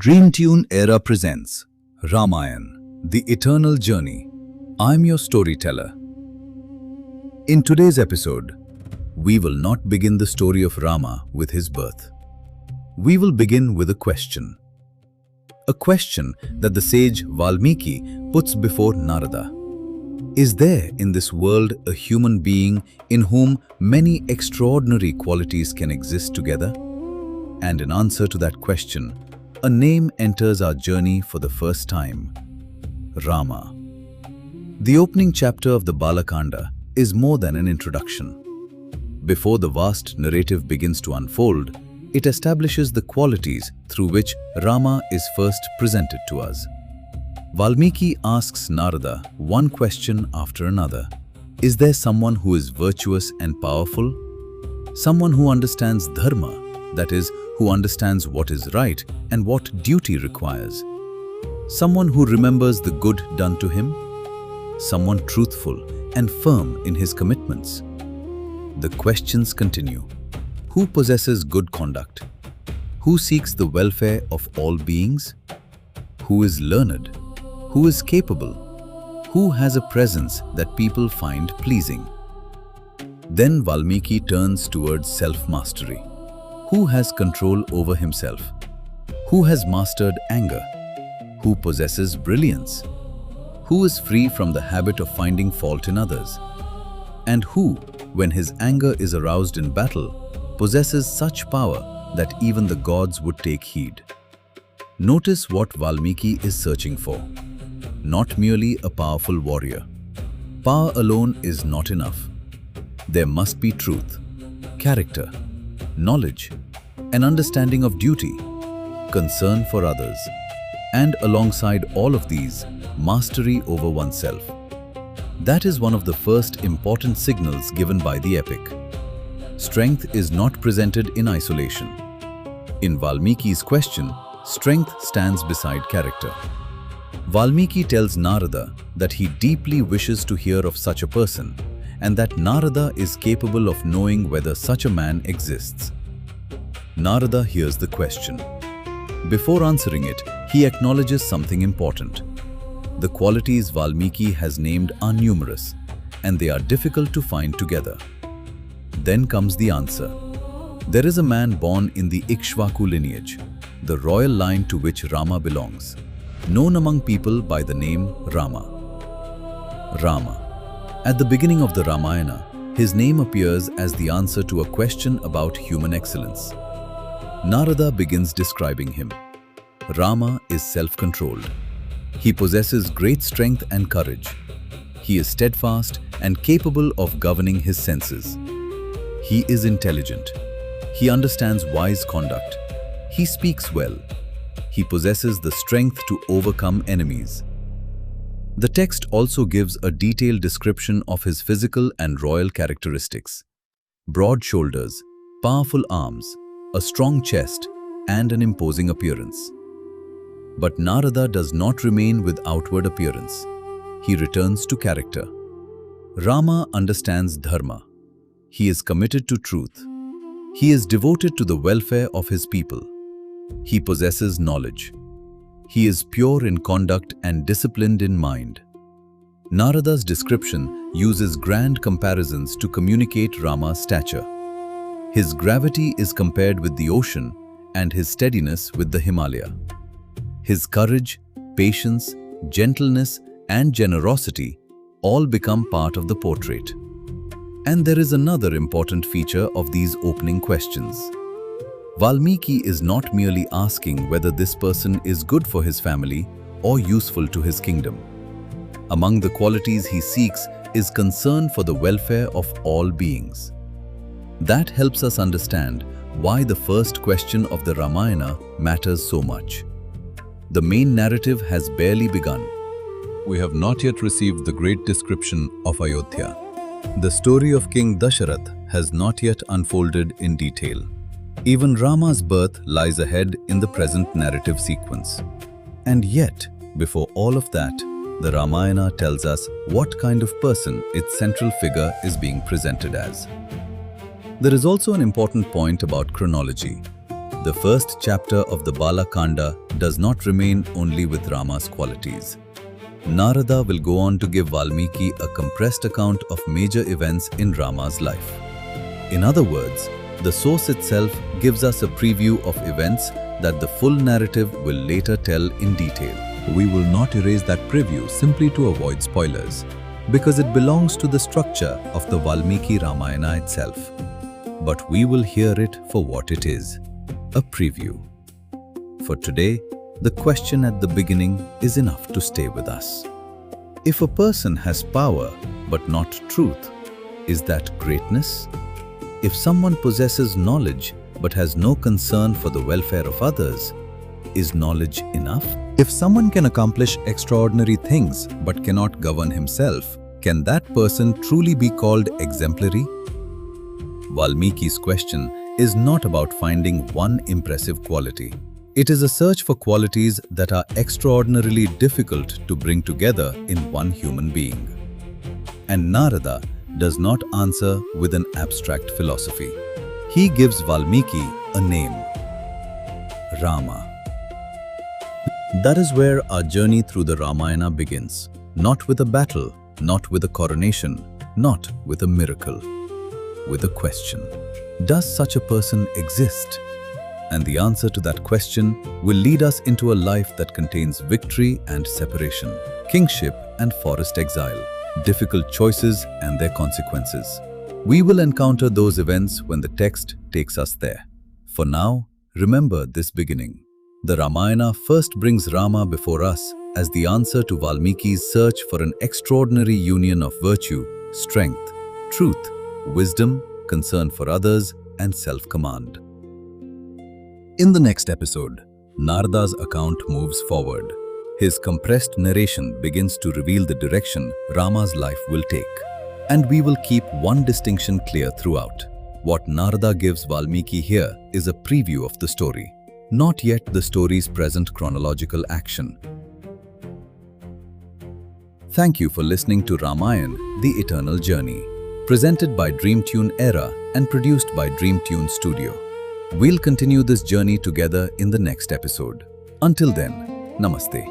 DreamTune Era presents Ramayan, the Eternal Journey. I'm your storyteller. In today's episode, we will not begin the story of Rama with his birth. We will begin with a question. A question that the sage Valmiki puts before Narada. Is there in this world a human being in whom many extraordinary qualities can exist together? And in answer to that question, a name enters our journey for the first time: Rama. The opening chapter of the Bālakāṇḍa is more than an introduction. Before the vast narrative begins to unfold, it establishes the qualities through which Rama is first presented to us. Valmiki asks Narada one question after another. Is there someone who is virtuous and powerful? Someone who understands dharma, that is, who understands what is right and what duty requires? Someone who remembers the good done to him? Someone truthful and firm in his commitments? The questions continue. Who possesses good conduct? Who seeks the welfare of all beings? Who is learned? Who is capable? Who has a presence that people find pleasing? Then Valmiki turns towards self-mastery. Who has control over himself? Who has mastered anger? Who possesses brilliance? Who is free from the habit of finding fault in others? And who, when his anger is aroused in battle, possesses such power that even the gods would take heed? Notice what Valmiki is searching for. Not merely a powerful warrior. Power alone is not enough. There must be truth, character, knowledge, an understanding of duty, concern for others, and alongside all of these, mastery over oneself. That is one of the first important signals given by the epic. Strength is not presented in isolation. In Valmiki's question, strength stands beside character. Valmiki tells Narada that he deeply wishes to hear of such a person, and that Narada is capable of knowing whether such a man exists. Narada hears the question. Before answering it, he acknowledges something important. The qualities Valmiki has named are numerous, and they are difficult to find together. Then comes the answer. There is a man born in the Ikshvaku lineage, the royal line to which Rama belongs, known among people by the name Rama. Rama. At the beginning of the Ramayana, his name appears as the answer to a question about human excellence. Narada begins describing him. Rama is self-controlled. He possesses great strength and courage. He is steadfast and capable of governing his senses. He is intelligent. He understands wise conduct. He speaks well. He possesses the strength to overcome enemies. The text also gives a detailed description of his physical and royal characteristics. Broad shoulders, powerful arms, a strong chest, and an imposing appearance. But Narada does not remain with outward appearance. He returns to character. Rama understands dharma. He is committed to truth. He is devoted to the welfare of his people. He possesses knowledge. He is pure in conduct and disciplined in mind. Narada's description uses grand comparisons to communicate Rama's stature. His gravity is compared with the ocean and his steadiness with the Himalaya. His courage, patience, gentleness, and generosity all become part of the portrait. And there is another important feature of these opening questions. Valmiki is not merely asking whether this person is good for his family or useful to his kingdom. Among the qualities he seeks is concern for the welfare of all beings. That helps us understand why the first question of the Ramayana matters so much. The main narrative has barely begun. We have not yet received the great description of Ayodhya. The story of King Dasharath has not yet unfolded in detail. Even Rama's birth lies ahead in the present narrative sequence. And yet, before all of that, the Ramayana tells us what kind of person its central figure is being presented as. There is also an important point about chronology. The first chapter of the Bālakāṇḍa does not remain only with Rama's qualities. Narada will go on to give Valmiki a compressed account of major events in Rama's life. In other words, the source itself gives us a preview of events that the full narrative will later tell in detail. We will not erase that preview simply to avoid spoilers, because it belongs to the structure of the Valmiki Ramayana itself. But we will hear it for what it is, a preview. For today, the question at the beginning is enough to stay with us. If a person has power but not truth, is that greatness? If someone possesses knowledge but has no concern for the welfare of others, is knowledge enough? If someone can accomplish extraordinary things but cannot govern himself, can that person truly be called exemplary? Valmiki's question is not about finding one impressive quality. It is a search for qualities that are extraordinarily difficult to bring together in one human being. And Narada does not answer with an abstract philosophy. He gives Valmiki a name: Rama. That is where our journey through the Ramayana begins. Not with a battle, not with a coronation, not with a miracle. With a question. Does such a person exist? And the answer to that question will lead us into a life that contains victory and separation, kingship and forest exile, difficult choices and their consequences. We will encounter those events when the text takes us there. For now, remember this beginning. The Ramayana first brings Rama before us as the answer to Valmiki's search for an extraordinary union of virtue, strength, truth, wisdom, concern for others, and self-command. In the next episode, Narada's account moves forward. His compressed narration begins to reveal the direction Rama's life will take. And we will keep one distinction clear throughout. What Narada gives Valmiki here is a preview of the story, not yet the story's present chronological action. Thank you for listening to Ramayan, The Eternal Journey, presented by DreamTune Era and produced by DreamTune Studio. We'll continue this journey together in the next episode. Until then, Namaste.